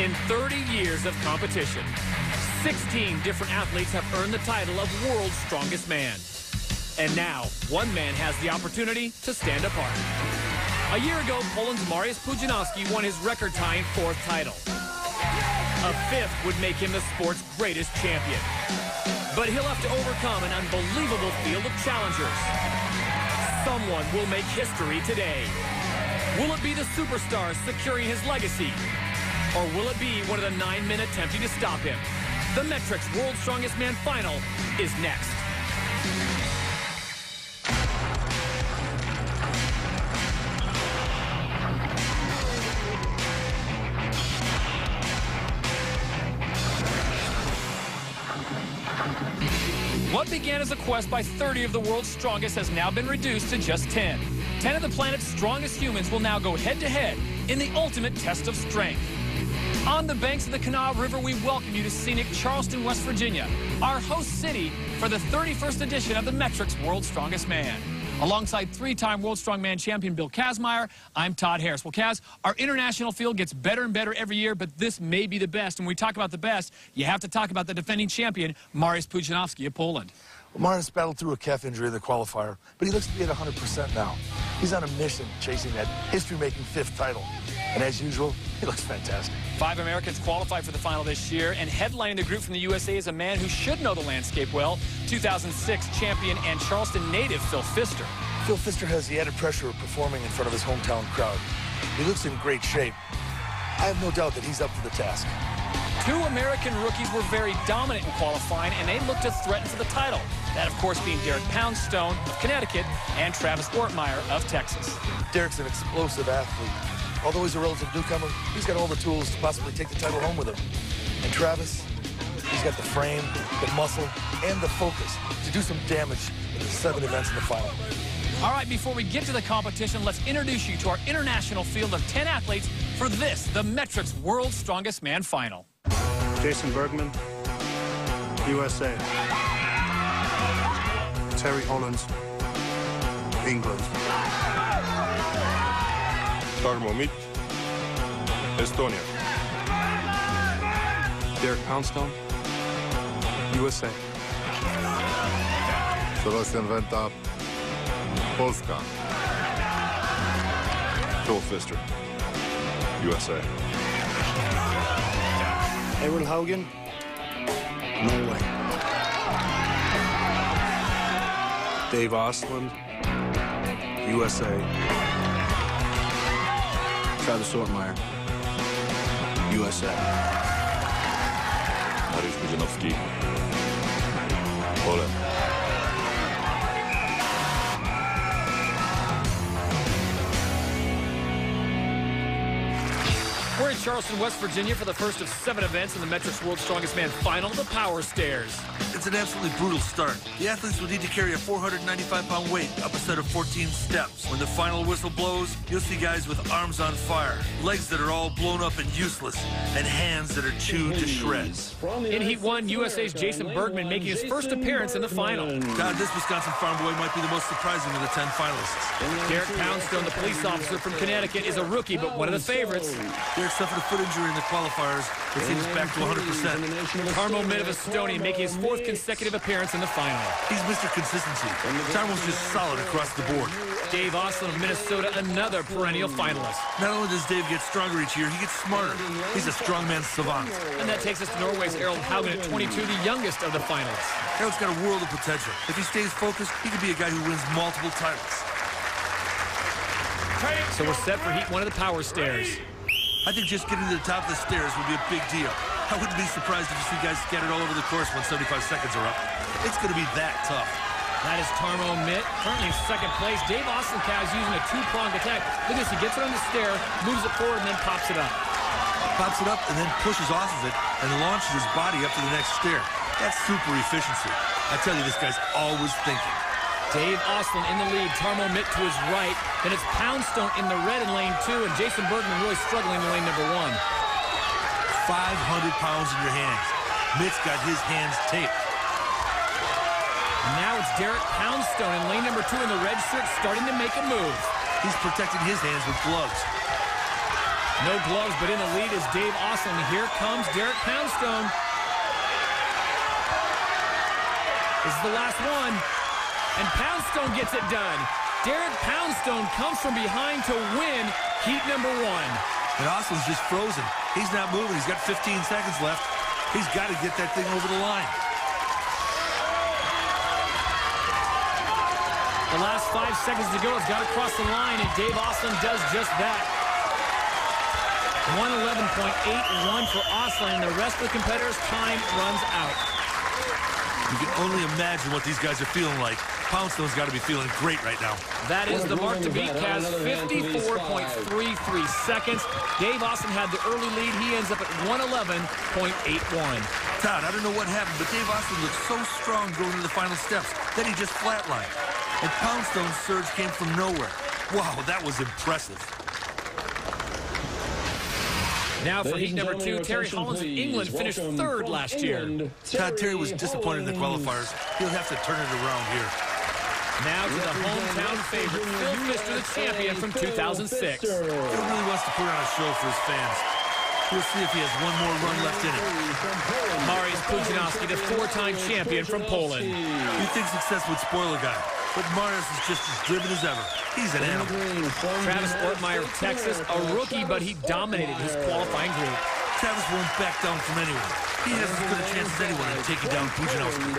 In 30 years of competition, 16 different athletes have earned the title of World's Strongest Man. And now, one man has the opportunity to stand apart. A year ago, Poland's Mariusz Pudzianowski won his record-tying 4th title. A 5th would make him the sport's greatest champion. But he'll have to overcome an unbelievable field of challengers. Someone will make history today. Will it be the superstar securing his legacy? Or will it be one of the 9 men attempting to stop him? The Metrics World's Strongest Man Final is next. What began as a quest by 30 of the world's strongest has now been reduced to just 10. 10 of the planet's strongest humans will now go head-to-head in the ultimate test of strength. On the banks of the Kanawha River, we welcome you to scenic Charleston, West Virginia, our host city for the 31st edition of the Metrics World's Strongest Man. Alongside 3-time World Strongman champion Bill Kazmaier, I'm Todd Harris. Well, Kaz, our international field gets better and better every year, but this may be the best. And when we talk about the best, you have to talk about the defending champion, Mariusz Pudzianowski of Poland. Well, Mariusz battled through a calf injury in the qualifier, but he looks to be at 100% now. He's on a mission chasing that history-making 5th title. And as usual, he looks fantastic. 5 Americans qualified for the final this year, and headlining the group from the USA is a man who should know the landscape well, 2006 champion and Charleston native Phil Pfister. Phil Pfister has the added pressure of performing in front of his hometown crowd. He looks in great shape. I have no doubt that he's up to the task. 2 American rookies were very dominant in qualifying, and they looked to threaten for the title. That, of course, being Derek Poundstone of Connecticut and Travis Ortmeyer of Texas. Derek's an explosive athlete. Although he's a relative newcomer, he's got all the tools to possibly take the title home with him. And Travis, he's got the frame, the muscle, and the focus to do some damage in the 7 events in the final. All right, before we get to the competition, let's introduce you to our international field of 10 athletes for this, the Metrics World's Strongest Man Final. Jason Bergman, USA. Terry Holland, England. Tarmo Mitt, Estonia. Derek Poundstone, USA. Sebastian Venta, Polska. Phil Pfister, USA. Aaron Haugen, Norway. Dave Osland, USA. Travis Ortmeyer, USA. Mariusz Pudzianowski, Poland. We're in Charleston, West Virginia for the first of 7 events in the Metrics World's Strongest Man Final, the Power Stairs. It's an absolutely brutal start. The athletes will need to carry a 495-pound weight up a set of 14 steps. When the final whistle blows, you'll see guys with arms on fire, legs that are all blown up and useless, and hands that are chewed to shreds. In Heat 1, USA's Jason Bergman making his first appearance in the final. God, this Wisconsin farm boy might be the most surprising of the 10 finalists. Derek Poundstone, the police officer from Connecticut, is a rookie, but one of the favorites. Derek suffered a foot injury in the qualifiers, but he's back to 100%. Tarmo Mitt of Estonia making his 4th consecutive appearance in the final. He's Mr. Consistency. Tarmo's just solid across the board. Dave Osland of Minnesota, another perennial finalist. Not only does Dave get stronger each year, he gets smarter. He's a strongman savant. And that takes us to Norway's Errol Haugen at 22, the youngest of the finalists. Errol's got a world of potential. If he stays focused, he could be a guy who wins multiple titles. So we're set for Heat 1 of the Power Stairs. I think just getting to the top of the stairs would be a big deal. I wouldn't be surprised if you see guys scattered all over the course when 75 seconds are up. It's going to be that tough. That is Tarmo Mitt, currently in 2nd place. Dave Osland using a 2-pronged attack. Look at this, he gets it on the stair, moves it forward, and then pops it up. Pops it up and then pushes off of it and launches his body up to the next stair. That's super efficiency. I tell you, this guy's always thinking. Dave Osland in the lead, Tarmo Mitt to his right. Then it's Poundstone in the red in lane 2, and Jason Bergman really struggling in lane number 1. 500 pounds in your hands. Mitt's got his hands taped. And now it's Derek Poundstone in lane number 2 in the red shirt starting to make a move. He's protecting his hands with gloves. No gloves, but in the lead is Dave Ostlund. Here comes Derek Poundstone. This is the last one, and Poundstone gets it done. Derek Poundstone comes from behind to win heat number 1. And Ostlund's just frozen. He's not moving. He's got 15 seconds left. He's got to get that thing over the line. The last 5 seconds to go. It's got to cross the line, and Dave Ostlund does just that. 111.81 for Ostlund, and the rest of the competitors' time runs out. You can only imagine what these guys are feeling like. Poundstone's got to be feeling great right now. That is the mark to beat, Kaz. 54.33 seconds. Dave Ostlund had the early lead. He ends up at 111.81. Todd, I don't know what happened, but Dave Ostlund looked so strong going to the final steps. Then he just flatlined. And Poundstone's surge came from nowhere. Wow, that was impressive. Now for heat number 2, Terry Hollins of England finished 3rd last year. Todd, Terry was disappointed in the qualifiers. He'll have to turn it around here. Now to the hometown favorite, Phil Pfister, the champion from 2006. Phil really wants to put on a show for his fans. We'll see if he has one more run left in it. Mariusz Pudzianowski, the 4-time champion from Poland. You think success would spoil a guy, but Mariusz is just as driven as ever. He's an animal. Travis Ortmeyer of Texas, a rookie, but he dominated his qualifying group. Travis won't back down from anyone. He has as good a chance as anyone in taking down Pudzianowski.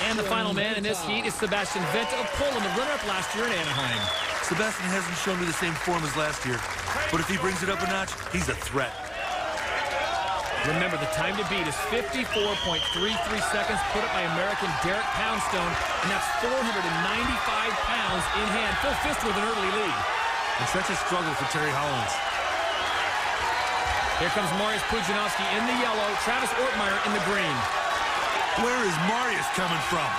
And the final man in this heat is Sebastian Vettel of Poland, the runner-up last year in Anaheim. Sebastian hasn't shown me the same form as last year, but if he brings it up a notch, he's a threat. Remember, the time to beat is 54.33 seconds, put up by American Derek Poundstone, and that's 495 pounds in hand. Phil Pfister with an early lead. And such a struggle for Terry Hollins. Here comes Mariusz Pudzianowski in the yellow, Travis Ortmeyer in the green. Where is Mariusz coming from?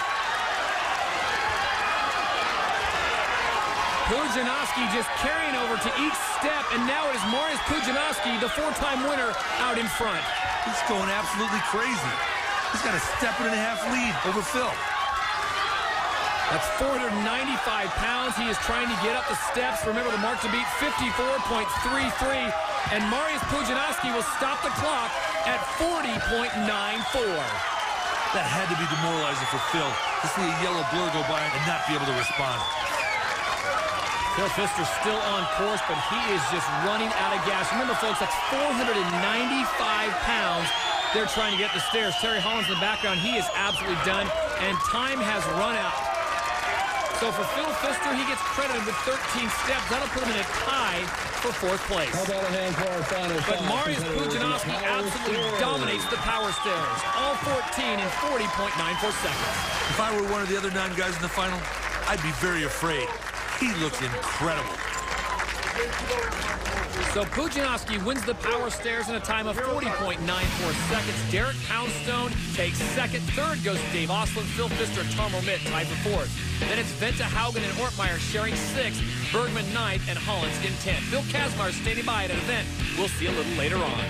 Pudzianowski just carrying over to each step, and now it is Mariusz Pudzianowski, the 4-time winner, out in front. He's going absolutely crazy. He's got a step-and-a-half lead over Phil. That's 495 pounds. He is trying to get up the steps. Remember, the mark to beat, 54.33. And Mariusz Pudzianowski will stop the clock at 40.94. That had to be demoralizing for Phil to see a yellow blur go by and not be able to respond. Phil Pfister still on course, but he is just running out of gas. Remember, folks, that's 495 pounds. They're trying to get the stairs. Terry Hollins in the background, he is absolutely done, and time has run out. So for Phil Pfister, he gets credited with 13 steps. That'll put him in a tie for 4th place. How about a hand for our final but Mariusz Pudzianowski absolutely dominates the power stairs. All 14 in 40.94 seconds. If I were one of the other 9 guys in the final, I'd be very afraid. He looks incredible. So Pudzianowski wins the power stairs in a time of 40.94 seconds. Derek Poundstone takes 2nd. 3rd goes to Dave Ostlund. Phil Pfister and Tarmo Mitt tied for 4th. Then it's Venta Haugen and Ortmeyer sharing 6th. Bergman 9th and Hollins in 10th. Bill Kazmar standing by at an event we'll see a little later on.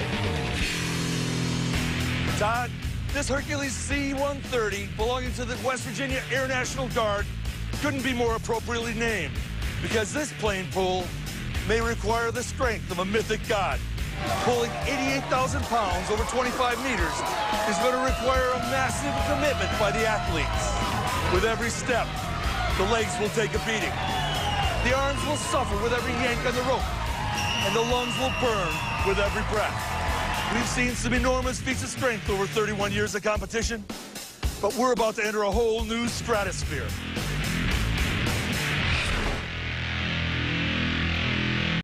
Todd, this Hercules C-130 belonging to the West Virginia Air National Guard couldn't be more appropriately named, because this plane pool may require the strength of a mythic god. Pulling 88,000 pounds over 25 meters is going to require a massive commitment by the athletes. With every step, the legs will take a beating. The arms will suffer with every yank on the rope, and the lungs will burn with every breath. We've seen some enormous feats of strength over 31 years of competition, but we're about to enter a whole new stratosphere.